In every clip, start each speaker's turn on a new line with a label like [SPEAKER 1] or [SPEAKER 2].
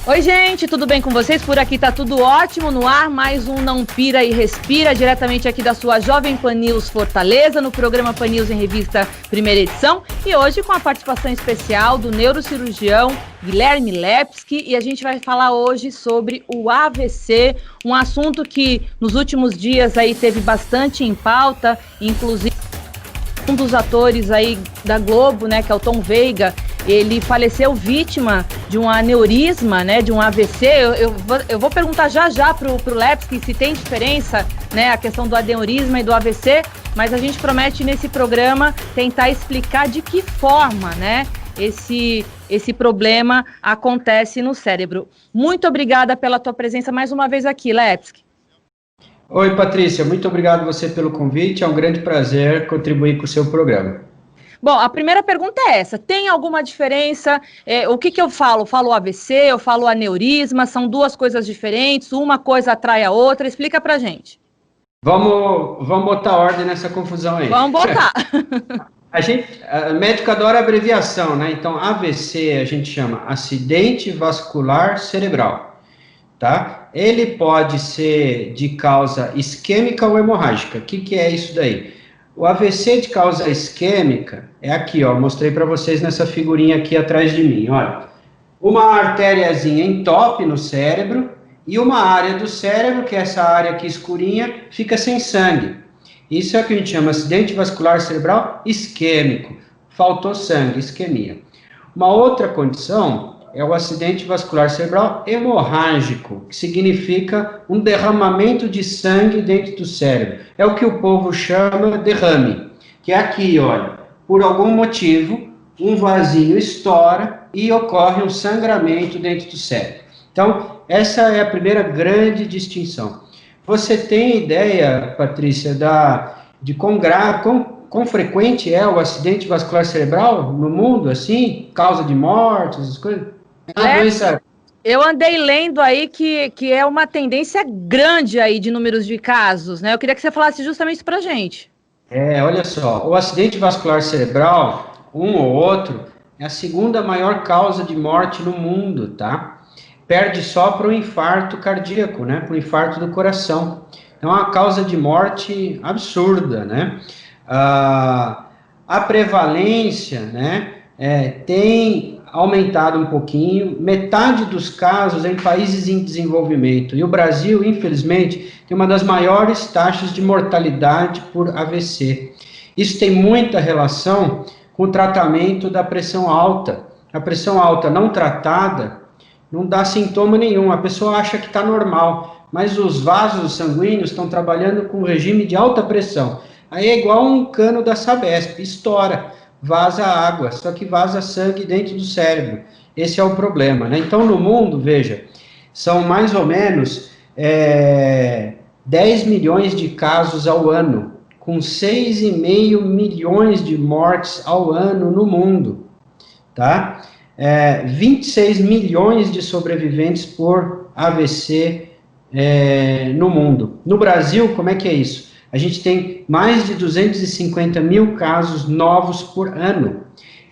[SPEAKER 1] Oi, gente, tudo bem com vocês? Por aqui tá tudo ótimo, no ar, mais um Não Pira e Respira, diretamente aqui da sua Jovem Pan News Fortaleza, no programa Pan News em Revista, primeira edição, e hoje com a participação especial do neurocirurgião Guilherme Lepski, e a gente vai falar hoje sobre o AVC, um assunto que nos últimos dias aí teve bastante em pauta, inclusive um dos atores aí da Globo, né, que é o Tom Veiga, ele faleceu vítima de um aneurisma, né, de um AVC. Eu vou perguntar já pro Lepski se tem diferença, né, a questão do aneurisma e do AVC, mas a gente promete nesse programa tentar explicar de que forma, né, esse problema acontece no cérebro. Muito obrigada pela tua presença mais uma vez aqui, Lepski.
[SPEAKER 2] Oi, Patrícia, muito obrigado você pelo convite, é um grande prazer contribuir com o seu programa.
[SPEAKER 1] Bom, a primeira pergunta é essa, tem alguma diferença, o que eu falo? Falo AVC, eu falo aneurisma, são duas coisas diferentes, uma coisa atrai a outra, explica pra gente.
[SPEAKER 2] Vamos botar ordem nessa confusão aí.
[SPEAKER 1] Vamos botar.
[SPEAKER 2] A médico adora abreviação, né? Então, AVC a gente chama acidente vascular cerebral, tá? Ele pode ser de causa isquêmica ou hemorrágica. O que é isso daí? O AVC de causa isquêmica é aqui, ó, mostrei para vocês nessa figurinha aqui atrás de mim, olha. Uma artériazinha entope no cérebro e uma área do cérebro, que é essa área aqui escurinha, fica sem sangue. Isso é o que a gente chama acidente vascular cerebral isquêmico. Faltou sangue, isquemia. Uma outra condição é o acidente vascular cerebral hemorrágico, que significa um derramamento de sangue dentro do cérebro. É o que o povo chama derrame, que é aqui, olha, por algum motivo, um vasinho estoura e ocorre um sangramento dentro do cérebro. Então, essa é a primeira grande distinção. Você tem ideia, Patrícia, de quão frequente é o acidente vascular cerebral no mundo, assim, causa de mortes, essas coisas?
[SPEAKER 1] Eu andei lendo aí que é uma tendência grande aí de números de casos, né? Eu queria que você falasse justamente isso pra gente.
[SPEAKER 2] Olha só, o acidente vascular cerebral, um ou outro, é a segunda maior causa de morte no mundo, tá? Perde só para o infarto cardíaco, né? Para o infarto do coração. Então, é uma causa de morte absurda, né? A prevalência, né, tem aumentado um pouquinho, metade dos casos em países em desenvolvimento, e o Brasil, infelizmente, tem uma das maiores taxas de mortalidade por AVC. Isso tem muita relação com o tratamento da pressão alta. A pressão alta não tratada não dá sintoma nenhum, a pessoa acha que está normal, mas os vasos sanguíneos estão trabalhando com regime de alta pressão. Aí é igual um cano da Sabesp, estoura, vaza água, só que vaza sangue dentro do cérebro. Esse é o problema, né? Então, no mundo, veja, são mais ou menos 10 milhões de casos ao ano, com 6,5 milhões de mortes ao ano no mundo, tá? 26 milhões de sobreviventes por AVC no mundo. No Brasil, como é que é isso? A gente tem mais de 250 mil casos novos por ano.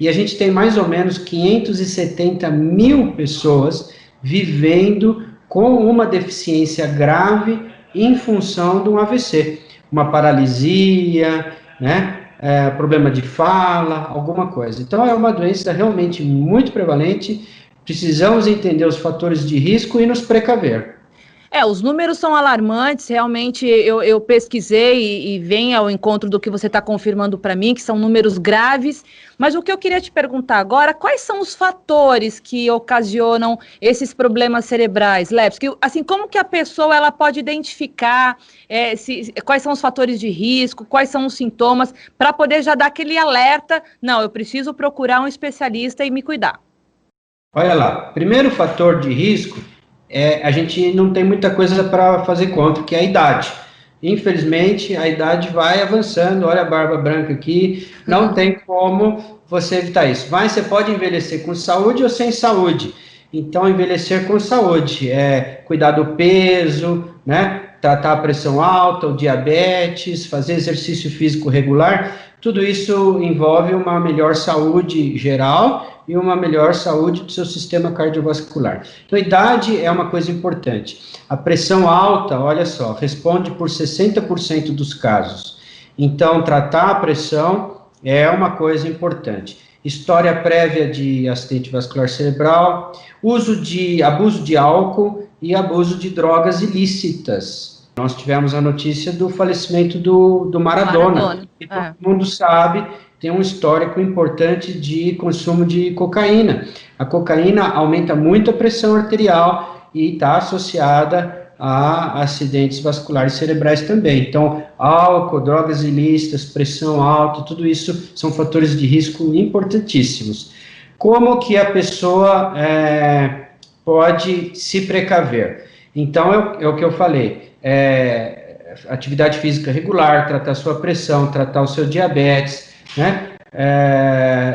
[SPEAKER 2] E a gente tem mais ou menos 570 mil pessoas vivendo com uma deficiência grave em função de um AVC. Uma paralisia, né? Problema de fala, alguma coisa. Então, é uma doença realmente muito prevalente. Precisamos entender os fatores de risco e nos precaver.
[SPEAKER 1] Os números são alarmantes, realmente eu pesquisei e vem ao encontro do que você está confirmando para mim, que são números graves, mas o que eu queria te perguntar agora, quais são os fatores que ocasionam esses problemas cerebrais, Lepski? Assim, como que a pessoa ela pode identificar quais são os fatores de risco, quais são os sintomas, para poder já dar aquele alerta, não, eu preciso procurar um especialista e me cuidar?
[SPEAKER 2] Olha lá, primeiro fator de risco, a gente não tem muita coisa para fazer contra, que é a idade. Infelizmente, a idade vai avançando, olha a barba branca aqui, não tem como você evitar isso. Mas você pode envelhecer com saúde ou sem saúde. Então, envelhecer com saúde, cuidar do peso, né? tratar a pressão alta, o diabetes, fazer exercício físico regular, tudo isso envolve uma melhor saúde geral e uma melhor saúde do seu sistema cardiovascular. Então, a idade é uma coisa importante. A pressão alta, olha só, responde por 60% dos casos. Então, tratar a pressão é uma coisa importante. História prévia de acidente vascular cerebral, abuso de álcool e abuso de drogas ilícitas. Nós tivemos a notícia do falecimento do Maradona. E todo mundo sabe, tem um histórico importante de consumo de cocaína. A cocaína aumenta muito a pressão arterial e está associada a acidentes vasculares cerebrais também. Então, álcool, drogas ilícitas, pressão alta, tudo isso são fatores de risco importantíssimos. Como que a pessoa pode se precaver? Então, é o que eu falei, atividade física regular, tratar sua pressão, tratar o seu diabetes, né?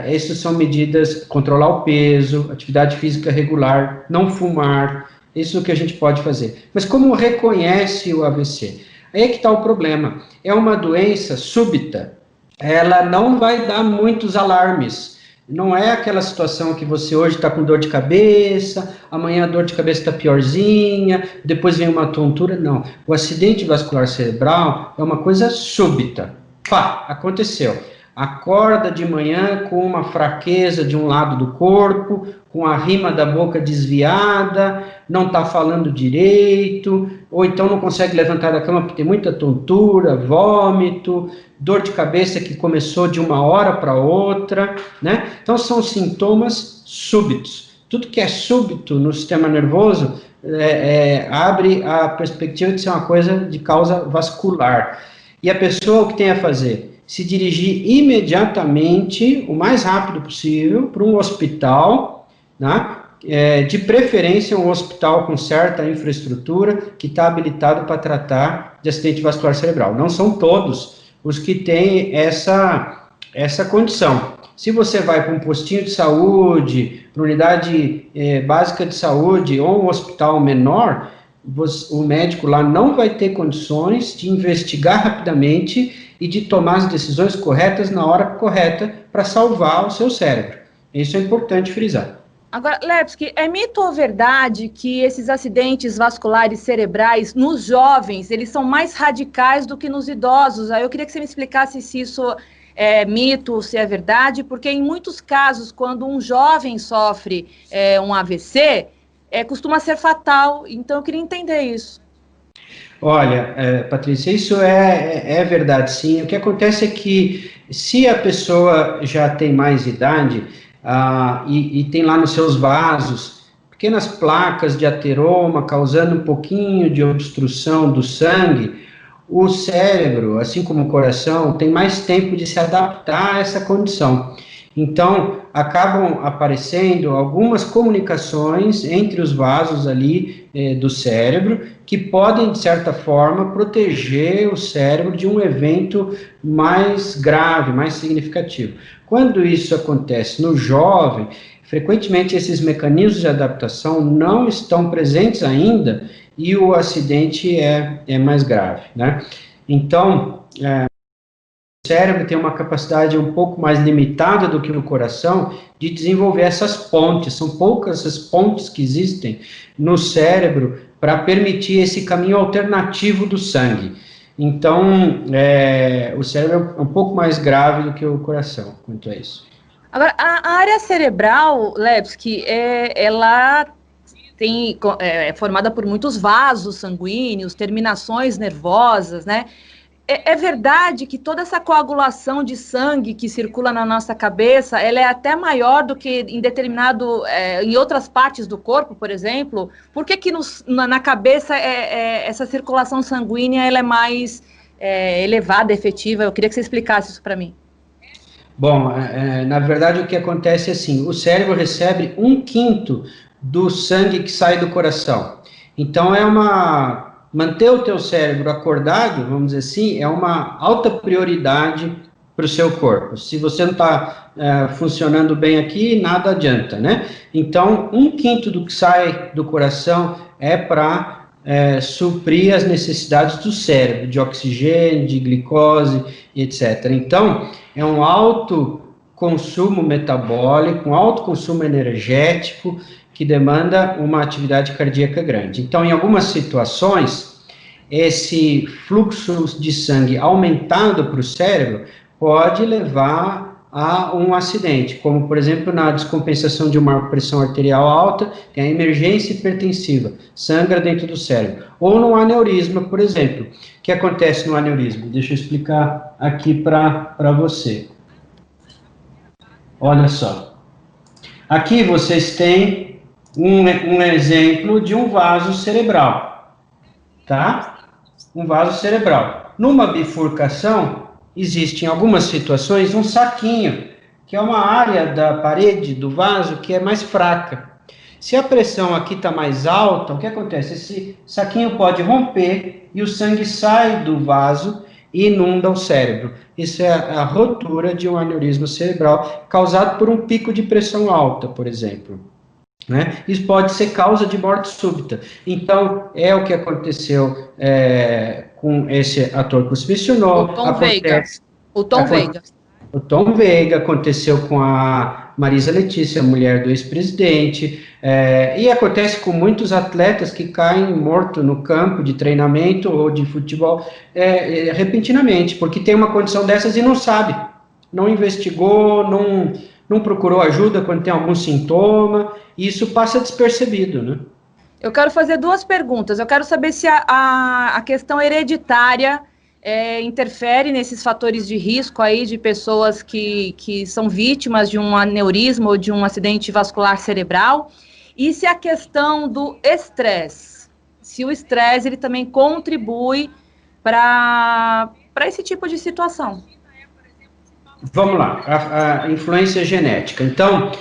[SPEAKER 2] Essas são medidas, controlar o peso, atividade física regular, não fumar, isso é o que a gente pode fazer. Mas como reconhece o AVC? Aí é que está o problema. É uma doença súbita, ela não vai dar muitos alarmes. Não é aquela situação que você hoje está com dor de cabeça, amanhã a dor de cabeça está piorzinha, depois vem uma tontura, não. O acidente vascular cerebral é uma coisa súbita. Pá, aconteceu. Acorda de manhã com uma fraqueza de um lado do corpo, com a rima da boca desviada, não está falando direito, ou então não consegue levantar da cama porque tem muita tontura, vômito, dor de cabeça que começou de uma hora para outra, né? Então são sintomas súbitos. Tudo que é súbito no sistema nervoso abre a perspectiva de ser uma coisa de causa vascular. E a pessoa, o que tem a fazer? Se dirigir imediatamente, o mais rápido possível, para um hospital, né? De preferência um hospital com certa infraestrutura que está habilitado para tratar de acidente vascular cerebral. Não são todos os que têm essa condição. Se você vai para um postinho de saúde, para unidade básica de saúde ou um hospital menor, o médico lá não vai ter condições de investigar rapidamente e de tomar as decisões corretas na hora correta para salvar o seu cérebro. Isso é importante frisar.
[SPEAKER 1] Agora, Lepski, é mito ou verdade que esses acidentes vasculares cerebrais nos jovens, eles são mais radicais do que nos idosos? Aí eu queria que você me explicasse se isso é mito ou se é verdade, porque em muitos casos, quando um jovem sofre um AVC, costuma ser fatal. Então eu queria entender isso.
[SPEAKER 2] Olha, Patrícia, isso é verdade, sim. O que acontece é que se a pessoa já tem mais idade e tem lá nos seus vasos pequenas placas de ateroma causando um pouquinho de obstrução do sangue, o cérebro, assim como o coração, tem mais tempo de se adaptar a essa condição. Então, acabam aparecendo algumas comunicações entre os vasos ali do cérebro que podem, de certa forma, proteger o cérebro de um evento mais grave, mais significativo. Quando isso acontece no jovem, frequentemente esses mecanismos de adaptação não estão presentes ainda e o acidente é mais grave, né? Então, o cérebro tem uma capacidade um pouco mais limitada do que o coração de desenvolver essas pontes. São poucas essas pontes que existem no cérebro para permitir esse caminho alternativo do sangue. Então, o cérebro é um pouco mais grave do que o coração, quanto a isso.
[SPEAKER 1] Agora, a área cerebral, Lepski, ela é formada por muitos vasos sanguíneos, terminações nervosas, né? É verdade que toda essa coagulação de sangue que circula na nossa cabeça, ela é até maior do que em outras partes do corpo, por exemplo? Por que na cabeça essa circulação sanguínea ela é mais elevada, efetiva? Eu queria que você explicasse isso para mim.
[SPEAKER 2] Bom, na verdade o que acontece é assim, o cérebro recebe 1/5 do sangue que sai do coração. Então manter o teu cérebro acordado, vamos dizer assim, é uma alta prioridade para o seu corpo. Se você não está funcionando bem aqui, nada adianta, né? Então, 1/5 do que sai do coração é para suprir as necessidades do cérebro, de oxigênio, de glicose, etc. Então, é um alto consumo metabólico, um alto consumo energético, que demanda uma atividade cardíaca grande. Então, em algumas situações, esse fluxo de sangue aumentado para o cérebro pode levar a um acidente, como, por exemplo, na descompensação de uma pressão arterial alta, tem a emergência hipertensiva, sangra dentro do cérebro. Ou no aneurisma, por exemplo. O que acontece no aneurisma? Deixa eu explicar aqui para você. Olha só. Aqui vocês têm um exemplo de um vaso cerebral, tá? Um vaso cerebral. Numa bifurcação, existe em algumas situações um saquinho, que é uma área da parede do vaso que é mais fraca. Se a pressão aqui está mais alta, o que acontece? Esse saquinho pode romper e o sangue sai do vaso e inunda o cérebro. Isso é a rotura de um aneurisma cerebral causado por um pico de pressão alta, por exemplo. Né? Isso pode ser causa de morte súbita. Então, é o que aconteceu com esse ator que você mencionou.
[SPEAKER 1] O Tom Veiga.
[SPEAKER 2] O Tom Veiga, aconteceu com a Marisa Letícia, mulher do ex-presidente, e acontece com muitos atletas que caem mortos no campo de treinamento ou de futebol repentinamente, porque tem uma condição dessas e não sabe, não investigou, não procurou ajuda quando tem algum sintoma, e isso passa despercebido, né?
[SPEAKER 1] Eu quero fazer duas perguntas. Eu quero saber se a questão hereditária interfere nesses fatores de risco aí de pessoas que são vítimas de um aneurisma ou de um acidente vascular cerebral, e se a questão do estresse, se o estresse ele também contribui para esse tipo de situação.
[SPEAKER 2] Vamos lá, a influência genética. Então,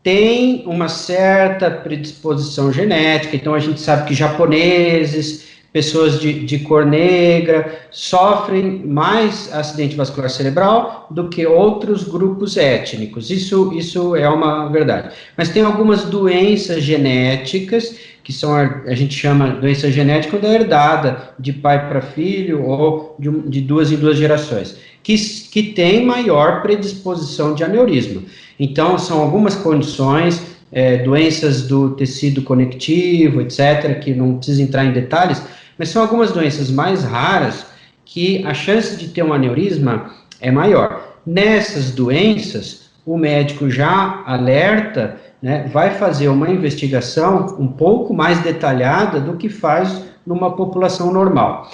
[SPEAKER 2] tem uma certa predisposição genética, então a gente sabe que japoneses, pessoas de cor negra, sofrem mais acidente vascular cerebral do que outros grupos étnicos. Isso é uma verdade. Mas tem algumas doenças genéticas, que são, a gente chama doença genética quando é herdada de pai para filho ou de duas em duas gerações, que tem maior predisposição de aneurisma. Então, são algumas condições, doenças do tecido conectivo, etc., que não precisa entrar em detalhes, mas são algumas doenças mais raras que a chance de ter um aneurisma é maior. Nessas doenças, o médico já alerta, né, vai fazer uma investigação um pouco mais detalhada do que faz numa população normal.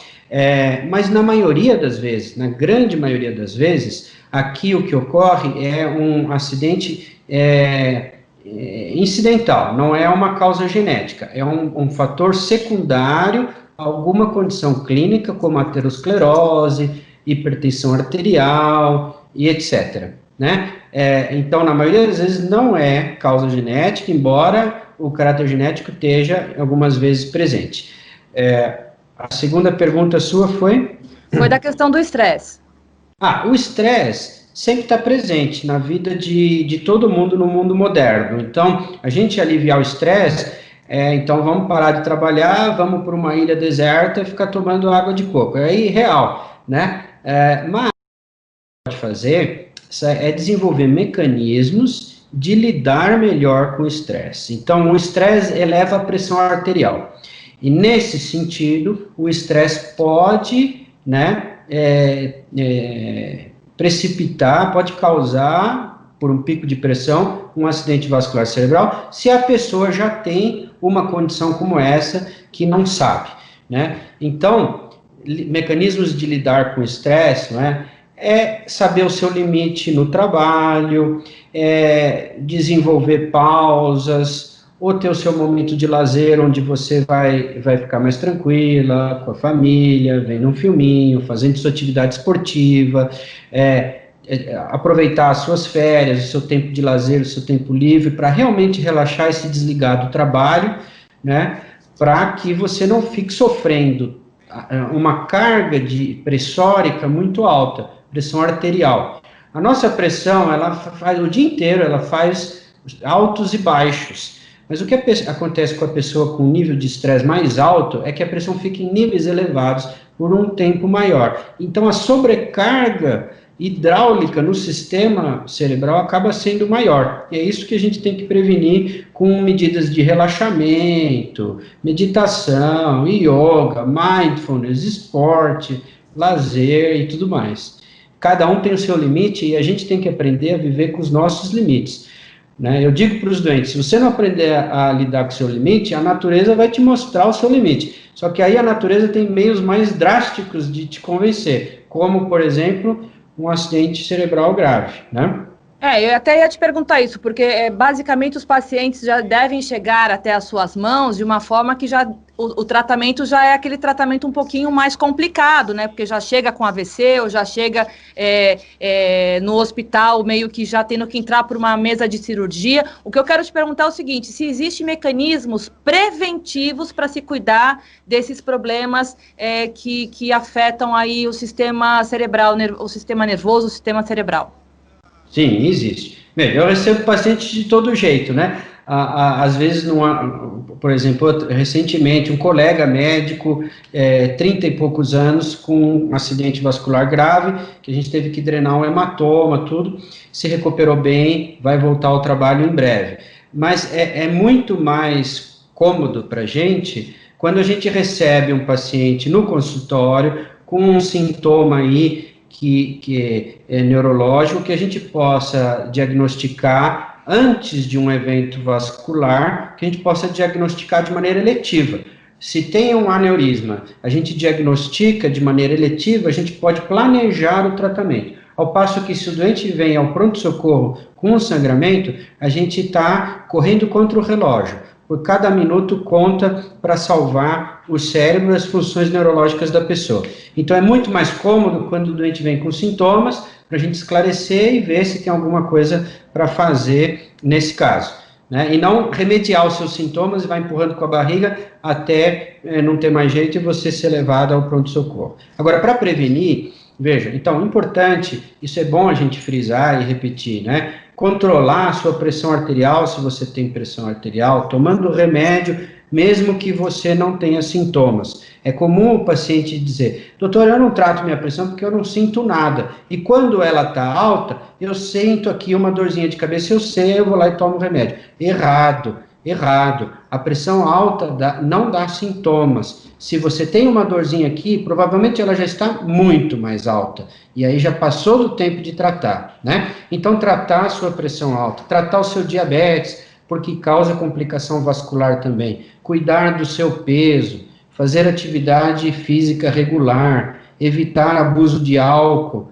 [SPEAKER 2] Mas na maioria das vezes, na grande maioria das vezes, aqui o que ocorre é um acidente incidental, não é uma causa genética, é um fator secundário a alguma condição clínica, como aterosclerose, hipertensão arterial e etc., né? Então, na maioria das vezes, não é causa genética, embora o caráter genético esteja algumas vezes presente. A segunda pergunta sua foi?
[SPEAKER 1] Foi da questão do estresse.
[SPEAKER 2] O estresse sempre está presente na vida de todo mundo no mundo moderno. Então, a gente aliviar o estresse, então vamos parar de trabalhar, vamos para uma ilha deserta e ficar tomando água de coco. É irreal, né? Mas o que pode fazer é desenvolver mecanismos de lidar melhor com o estresse. Então, o estresse eleva a pressão arterial. E, nesse sentido, o estresse pode, né, precipitar, pode causar, por um pico de pressão, um acidente vascular cerebral, se a pessoa já tem uma condição como essa que não sabe, né? Então, mecanismos de lidar com o estresse, não é saber o seu limite no trabalho, desenvolver pausas, ou ter o seu momento de lazer, onde você vai ficar mais tranquila, com a família, vendo um filminho, fazendo sua atividade esportiva, aproveitar as suas férias, o seu tempo de lazer, o seu tempo livre, para realmente relaxar e se desligar do trabalho, né, para que você não fique sofrendo uma carga pressórica muito alta, pressão arterial. A nossa pressão, ela faz o dia inteiro, ela faz altos e baixos, Mas o que acontece com a pessoa com nível de estresse mais alto é que a pressão fica em níveis elevados por um tempo maior. Então, a sobrecarga hidráulica no sistema cerebral acaba sendo maior. E é isso que a gente tem que prevenir com medidas de relaxamento, meditação, yoga, mindfulness, esporte, lazer e tudo mais. Cada um tem o seu limite e a gente tem que aprender a viver com os nossos limites. Né? Eu digo para os doentes, se você não aprender a lidar com o seu limite, a natureza vai te mostrar o seu limite. Só que aí a natureza tem meios mais drásticos de te convencer, como, por exemplo, um acidente cerebral grave, né?
[SPEAKER 1] Eu até ia te perguntar isso, porque basicamente os pacientes já devem chegar até as suas mãos de uma forma que já o tratamento já é aquele tratamento um pouquinho mais complicado, né? Porque já chega com AVC ou já chega no hospital meio que já tendo que entrar por uma mesa de cirurgia. O que eu quero te perguntar é o seguinte, se existem mecanismos preventivos para se cuidar desses problemas que afetam aí o sistema cerebral, o sistema nervoso, o sistema cerebral.
[SPEAKER 2] Sim, existe. Bem, eu recebo pacientes de todo jeito, né? Às vezes, por exemplo, recentemente, um colega médico, 30 e poucos anos, com um acidente vascular grave, que a gente teve que drenar um hematoma, tudo, se recuperou bem, vai voltar ao trabalho em breve. Mas é muito mais cômodo para a gente quando a gente recebe um paciente no consultório com um sintoma aí que é neurológico, que a gente possa diagnosticar antes de um evento vascular, que a gente possa diagnosticar de maneira eletiva. Se tem um aneurisma, a gente diagnostica de maneira eletiva, a gente pode planejar o tratamento. Ao passo que se o doente vem ao pronto-socorro com um sangramento, a gente está correndo contra o relógio. Por cada minuto conta para salvar o cérebro e as funções neurológicas da pessoa. Então é muito mais cômodo quando o doente vem com sintomas, para a gente esclarecer e ver se tem alguma coisa para fazer nesse caso. Né? E não remediar os seus sintomas e vai empurrando com a barriga até não ter mais jeito e você ser levado ao pronto-socorro. Agora, para prevenir, veja, então, importante, isso é bom a gente frisar e repetir, né? Controlar a sua pressão arterial, se você tem pressão arterial, tomando remédio, mesmo que você não tenha sintomas. É comum o paciente dizer, doutor, eu não trato minha pressão porque eu não sinto nada. E quando ela está alta, eu sinto aqui uma dorzinha de cabeça, eu sei, eu vou lá e tomo remédio. Errado. A pressão alta não dá sintomas. Se você tem uma dorzinha aqui, provavelmente ela já está muito mais alta. E aí já passou do tempo de tratar, né? Então, tratar a sua pressão alta, tratar o seu diabetes, porque causa complicação vascular também. Cuidar do seu peso, fazer atividade física regular, evitar abuso de álcool,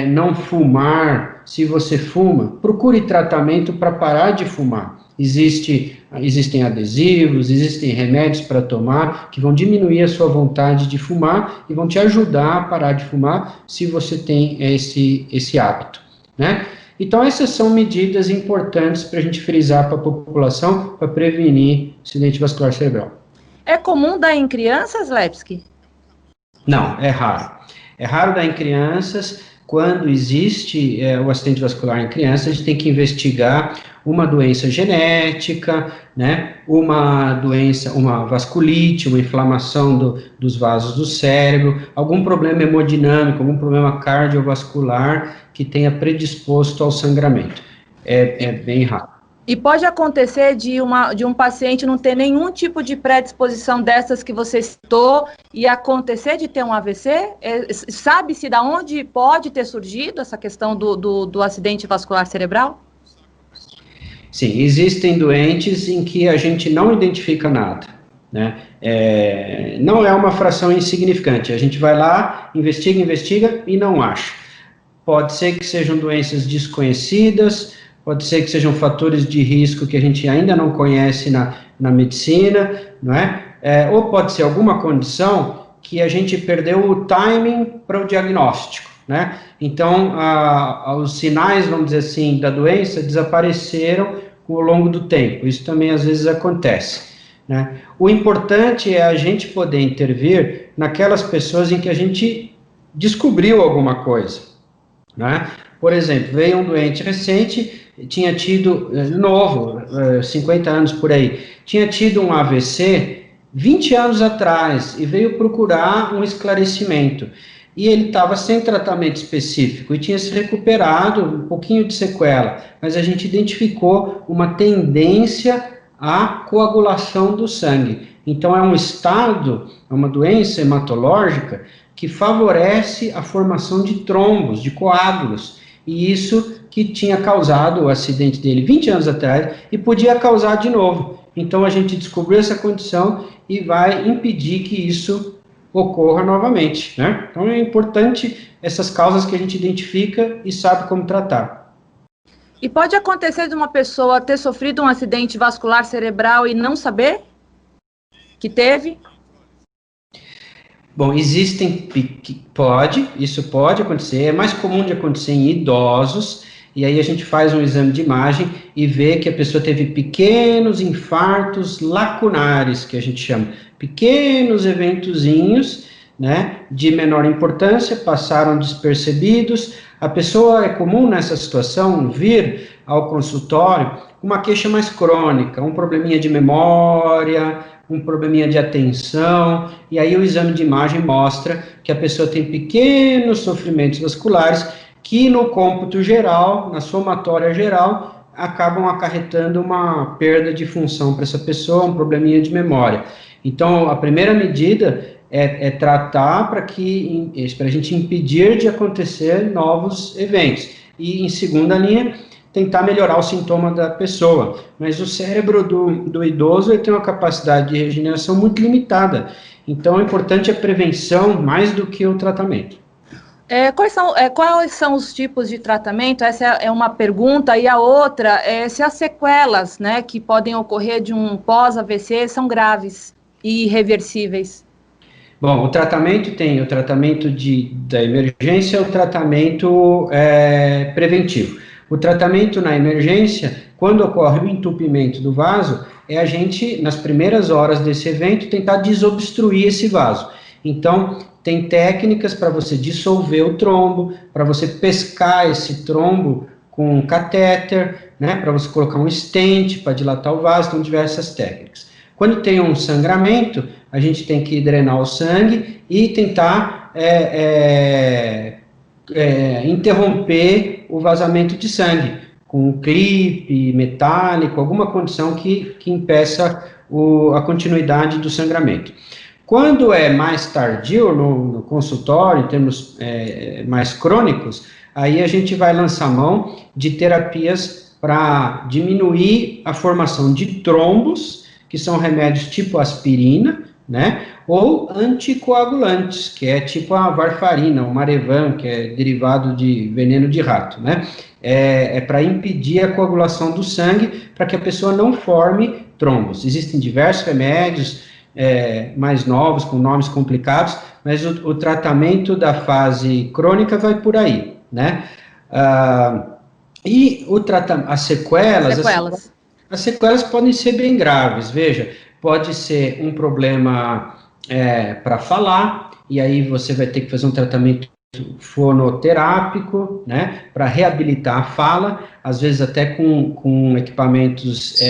[SPEAKER 2] não fumar. Se você fuma, procure tratamento para parar de fumar. Existem adesivos, existem remédios para tomar que vão diminuir a sua vontade de fumar e vão te ajudar a parar de fumar se você tem esse hábito, né? Então, essas são medidas importantes para a gente frisar para a população para prevenir acidente vascular cerebral.
[SPEAKER 1] É comum dar em crianças, Lepski?
[SPEAKER 2] Não, é raro. É raro dar em crianças. Quando existe o acidente vascular em criança, a gente tem que investigar uma doença genética, né, uma vasculite, uma inflamação dos vasos do cérebro, algum problema hemodinâmico, algum problema cardiovascular que tenha predisposto ao sangramento. É bem raro.
[SPEAKER 1] E pode acontecer de um paciente não ter nenhum tipo de predisposição dessas que você citou e acontecer de ter um AVC? Sabe-se de onde pode ter surgido essa questão do acidente vascular cerebral?
[SPEAKER 2] Sim, existem doentes em que a gente não identifica nada, né? Não é uma fração insignificante. A gente vai lá, investiga e não acha. Pode ser que sejam doenças desconhecidas, pode ser que sejam fatores de risco que a gente ainda não conhece na medicina, não é? Ou pode ser alguma condição que a gente perdeu o timing para o diagnóstico, né? Então, os sinais, vamos dizer assim, da doença desapareceram ao longo do tempo. Isso também às vezes acontece, né? O importante é a gente poder intervir naquelas pessoas em que a gente descobriu alguma coisa, né? Por exemplo, veio um doente recente tinha tido, novo, 50 anos por aí, tinha tido um AVC 20 anos atrás e veio procurar um esclarecimento. E ele estava sem tratamento específico e tinha se recuperado, um pouquinho de sequela, mas a gente identificou uma tendência à coagulação do sangue. Então, é um estado, é uma doença hematológica que favorece a formação de trombos, de coágulos, e isso que tinha causado o acidente dele 20 anos atrás e podia causar de novo. Então, a gente descobriu essa condição e vai impedir que isso ocorra novamente, né? Então, é importante essas causas que a gente identifica e sabe como tratar.
[SPEAKER 1] E pode acontecer de uma pessoa ter sofrido um acidente vascular cerebral e não saber que teve?
[SPEAKER 2] Bom, isso pode acontecer, é mais comum de acontecer em idosos, e aí a gente faz um exame de imagem e vê que a pessoa teve pequenos infartos lacunares, que a gente chama, pequenos eventozinhos, né, de menor importância, passaram despercebidos. A pessoa, é comum nessa situação vir ao consultório com uma queixa mais crônica, um probleminha de memória, um probleminha de atenção, e aí o exame de imagem mostra que a pessoa tem pequenos sofrimentos vasculares que no cômputo geral, na somatória geral, acabam acarretando uma perda de função para essa pessoa, um probleminha de memória. Então, a primeira medida é tratar para a gente impedir de acontecer novos eventos. E, em segunda linha, tentar melhorar o sintoma da pessoa. Mas o cérebro do idoso ele tem uma capacidade de regeneração muito limitada. Então, o importante é a prevenção mais do que o tratamento.
[SPEAKER 1] Quais são os tipos de tratamento? Essa é uma pergunta. E a outra é se as sequelas, né, que podem ocorrer de um pós-AVC são graves e irreversíveis.
[SPEAKER 2] Bom, o tratamento tem o tratamento da emergência, o tratamento preventivo. O tratamento na emergência, quando ocorre o entupimento do vaso, é a gente, nas primeiras horas desse evento, tentar desobstruir esse vaso. Então, tem técnicas para você dissolver o trombo, para você pescar esse trombo com um catéter, né, para você colocar um stent para dilatar o vaso, então diversas técnicas. Quando tem um sangramento, a gente tem que drenar o sangue e tentar interromper o vazamento de sangue, com um clipe metálico, alguma condição que impeça a continuidade do sangramento. Quando é mais tardio no consultório, em termos mais crônicos, aí a gente vai lançar mão de terapias para diminuir a formação de trombos, que são remédios tipo aspirina, né, ou anticoagulantes, que é tipo a varfarina, o Marevan, que é derivado de veneno de rato, né, para impedir a coagulação do sangue, para que a pessoa não forme trombos. Existem diversos remédios mais novos, com nomes complicados, mas o tratamento da fase crônica vai por aí, né, e as sequelas... As sequelas podem ser bem graves, veja, pode ser um problema para falar, e aí você vai ter que fazer um tratamento fonoterápico, né, para reabilitar a fala, às vezes até com equipamentos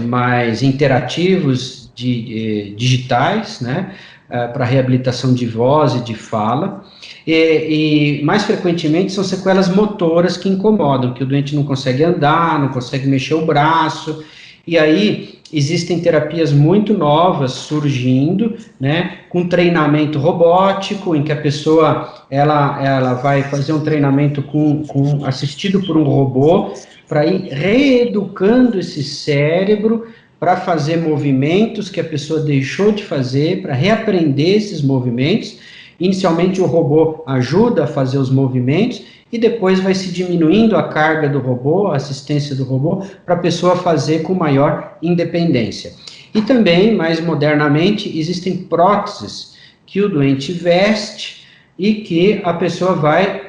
[SPEAKER 2] mais interativos, digitais, né, para reabilitação de voz e de fala, e mais frequentemente são sequelas motoras que incomodam, que o doente não consegue andar, não consegue mexer o braço, e aí existem terapias muito novas surgindo, né, com treinamento robótico, em que a pessoa ela vai fazer um treinamento assistido por um robô, para ir reeducando esse cérebro, para fazer movimentos que a pessoa deixou de fazer, para reaprender esses movimentos. Inicialmente o robô ajuda a fazer os movimentos e depois vai se diminuindo a carga do robô, a assistência do robô, para a pessoa fazer com maior independência. E também, mais modernamente, existem próteses que o doente veste e que a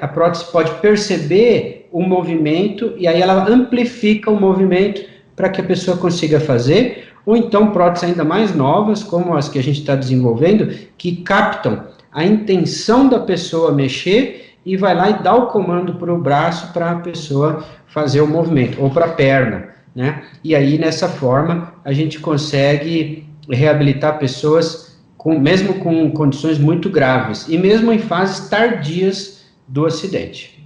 [SPEAKER 2] prótese pode perceber o movimento e aí ela amplifica o movimento para que a pessoa consiga fazer, ou então próteses ainda mais novas, como as que a gente está desenvolvendo, que captam a intenção da pessoa mexer e vai lá e dá o comando para o braço para a pessoa fazer o movimento, ou para a perna, né? E aí, nessa forma, a gente consegue reabilitar pessoas mesmo com condições muito graves, e mesmo em fases tardias do acidente.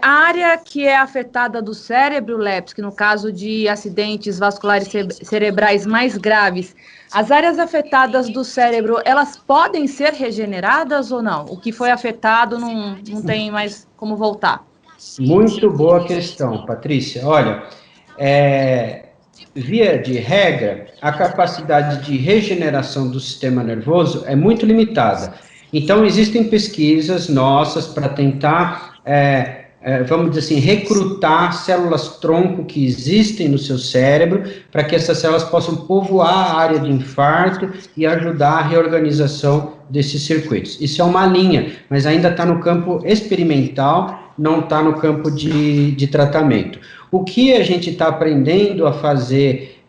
[SPEAKER 1] A área que é afetada do cérebro, Lepski, no caso de acidentes vasculares cerebrais mais graves, as áreas afetadas do cérebro, elas podem ser regeneradas ou não? O que foi afetado não tem mais como voltar?
[SPEAKER 2] Muito boa questão, Patrícia. Olha, via de regra, a capacidade de regeneração do sistema nervoso é muito limitada. Então, existem pesquisas nossas para tentar, vamos dizer assim, recrutar células-tronco que existem no seu cérebro, para que essas células possam povoar a área de infarto e ajudar a reorganização desses circuitos. Isso é uma linha, mas ainda está no campo experimental, não está no campo de tratamento. O que a gente está aprendendo a fazer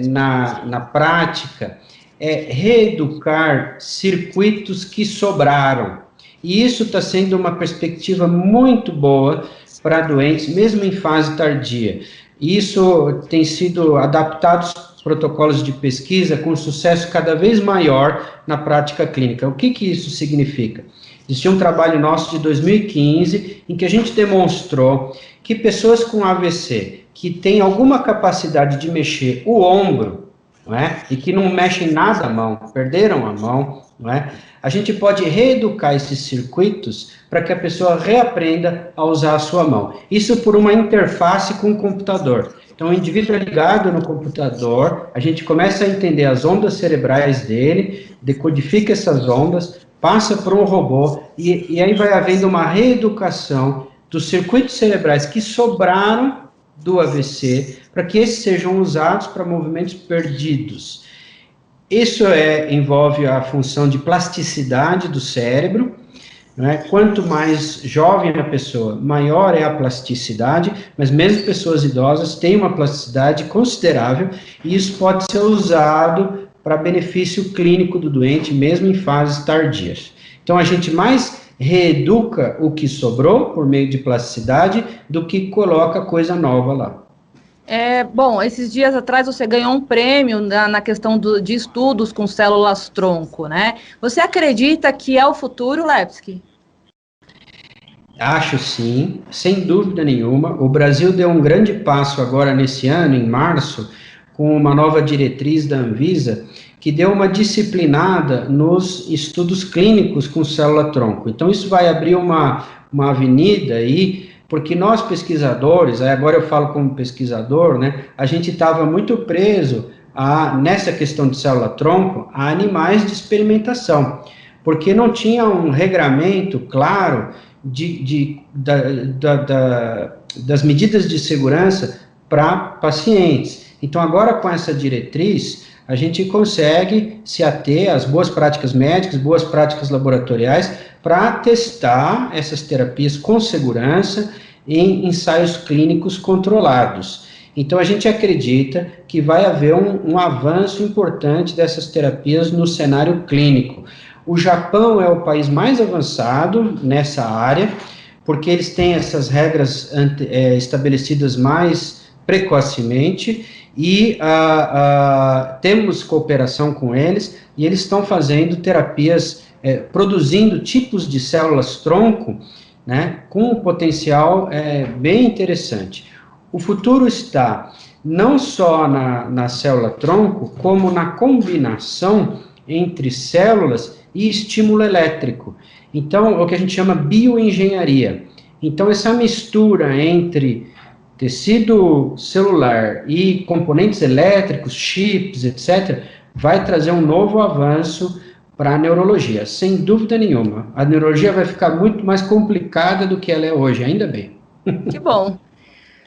[SPEAKER 2] na prática é reeducar circuitos que sobraram. E isso está sendo uma perspectiva muito boa para doentes, mesmo em fase tardia. Isso tem sido adaptados protocolos de pesquisa com sucesso cada vez maior na prática clínica. O que isso significa? Existia um trabalho nosso de 2015 em que a gente demonstrou que pessoas com AVC que têm alguma capacidade de mexer o ombro, não é? E que não mexem nada a mão, perderam a mão, não é? A gente pode reeducar esses circuitos para que a pessoa reaprenda a usar a sua mão. Isso por uma interface com o computador. Então, o indivíduo é ligado no computador, a gente começa a entender as ondas cerebrais dele, decodifica essas ondas, passa para um robô, e aí vai havendo uma reeducação dos circuitos cerebrais que sobraram do AVC, para que esses sejam usados para movimentos perdidos. Isso envolve a função de plasticidade do cérebro, né? Quanto mais jovem a pessoa, maior é a plasticidade, mas mesmo pessoas idosas têm uma plasticidade considerável, e isso pode ser usado para benefício clínico do doente, mesmo em fases tardias. Então, a gente mais reeduca o que sobrou por meio de plasticidade do que coloca coisa nova lá.
[SPEAKER 1] Bom, esses dias atrás você ganhou um prêmio na questão de estudos com células-tronco, né? Você acredita que é o futuro, Lepski?
[SPEAKER 2] Acho sim, sem dúvida nenhuma. O Brasil deu um grande passo agora nesse ano, em março, com uma nova diretriz da Anvisa, que deu uma disciplinada nos estudos clínicos com célula-tronco. Então, isso vai abrir uma avenida aí, porque nós pesquisadores, agora eu falo como pesquisador, né, a gente estava muito preso nessa questão de célula-tronco a animais de experimentação, porque não tinha um regramento claro das medidas de segurança para pacientes. Então, agora com essa diretriz, a gente consegue se ater às boas práticas médicas, boas práticas laboratoriais, para testar essas terapias com segurança em ensaios clínicos controlados. Então, a gente acredita que vai haver um avanço importante dessas terapias no cenário clínico. O Japão é o país mais avançado nessa área, porque eles têm essas regras estabelecidas mais precocemente, e temos cooperação com eles, e eles estão fazendo terapias, produzindo tipos de células-tronco, né, com um potencial bem interessante. O futuro está não só na célula-tronco, como na combinação entre células e estímulo elétrico. Então, é o que a gente chama bioengenharia. Então, essa mistura entre tecido celular e componentes elétricos, chips, etc., vai trazer um novo avanço para a neurologia, sem dúvida nenhuma. A neurologia vai ficar muito mais complicada do que ela é hoje, ainda bem.
[SPEAKER 1] Que bom.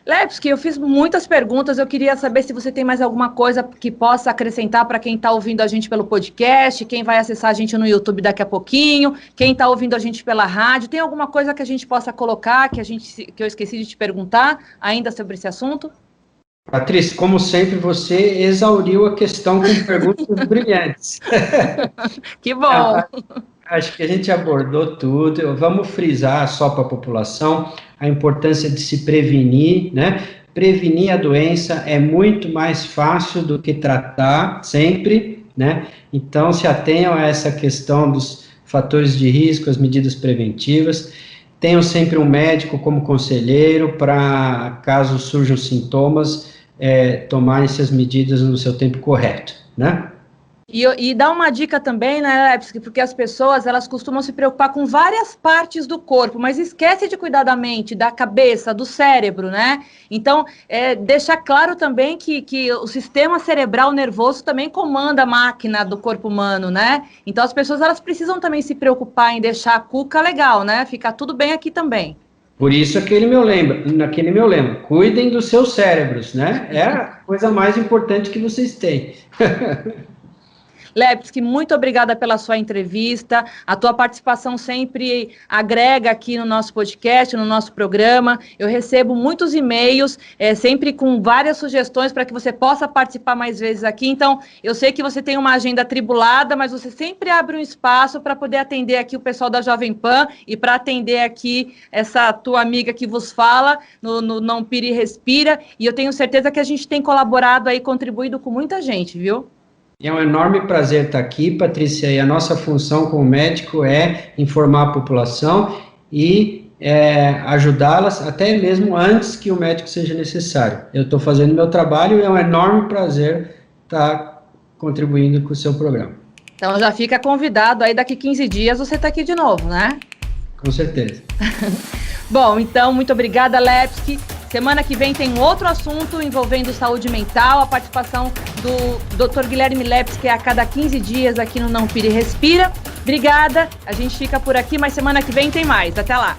[SPEAKER 1] Lepski, eu fiz muitas perguntas, eu queria saber se você tem mais alguma coisa que possa acrescentar para quem está ouvindo a gente pelo podcast, quem vai acessar a gente no YouTube daqui a pouquinho, quem está ouvindo a gente pela rádio. Tem alguma coisa que a gente possa colocar, que eu esqueci de te perguntar ainda sobre esse assunto?
[SPEAKER 2] Patrícia, como sempre, você exauriu a questão com perguntas brilhantes.
[SPEAKER 1] Que bom!
[SPEAKER 2] Acho que a gente abordou tudo. Vamos frisar só para a população a importância de se prevenir, né? Prevenir a doença é muito mais fácil do que tratar, sempre, né? Então, se atenham a essa questão dos fatores de risco, as medidas preventivas. Tenham sempre um médico como conselheiro para, caso surjam sintomas, tomarem-se as medidas no seu tempo correto, né?
[SPEAKER 1] E dá uma dica também, né, Lepski, porque as pessoas, elas costumam se preocupar com várias partes do corpo, mas esquece de cuidar da mente, da cabeça, do cérebro, né? Então, deixar claro também que o sistema cerebral nervoso também comanda a máquina do corpo humano, né? Então, as pessoas, elas precisam também se preocupar em deixar a cuca legal, né? Ficar tudo bem aqui também.
[SPEAKER 2] Por isso, naquele meu lema, cuidem dos seus cérebros, né? É a coisa mais importante que vocês têm.
[SPEAKER 1] Lepski, muito obrigada pela sua entrevista, a tua participação sempre agrega aqui no nosso podcast, no nosso programa. Eu recebo muitos e-mails, sempre com várias sugestões para que você possa participar mais vezes aqui. Então, eu sei que você tem uma agenda atribulada, mas você sempre abre um espaço para poder atender aqui o pessoal da Jovem Pan e para atender aqui essa tua amiga que vos fala no Não Pira e Respira. E eu tenho certeza que a gente tem colaborado aí, contribuído com muita gente, viu?
[SPEAKER 2] É um enorme prazer estar aqui, Patrícia, e a nossa função como médico é informar a população e ajudá-las até mesmo antes que o médico seja necessário. Eu estou fazendo meu trabalho e é um enorme prazer estar contribuindo com o seu programa.
[SPEAKER 1] Então já fica convidado, aí daqui 15 dias você está aqui de novo, né?
[SPEAKER 2] Com certeza.
[SPEAKER 1] Bom, então, muito obrigada, Lepski. Semana que vem tem outro assunto envolvendo saúde mental, a participação do Dr. Guilherme Lepski, que é a cada 15 dias aqui no Não Pira e Respira. Obrigada, a gente fica por aqui, mas semana que vem tem mais. Até lá!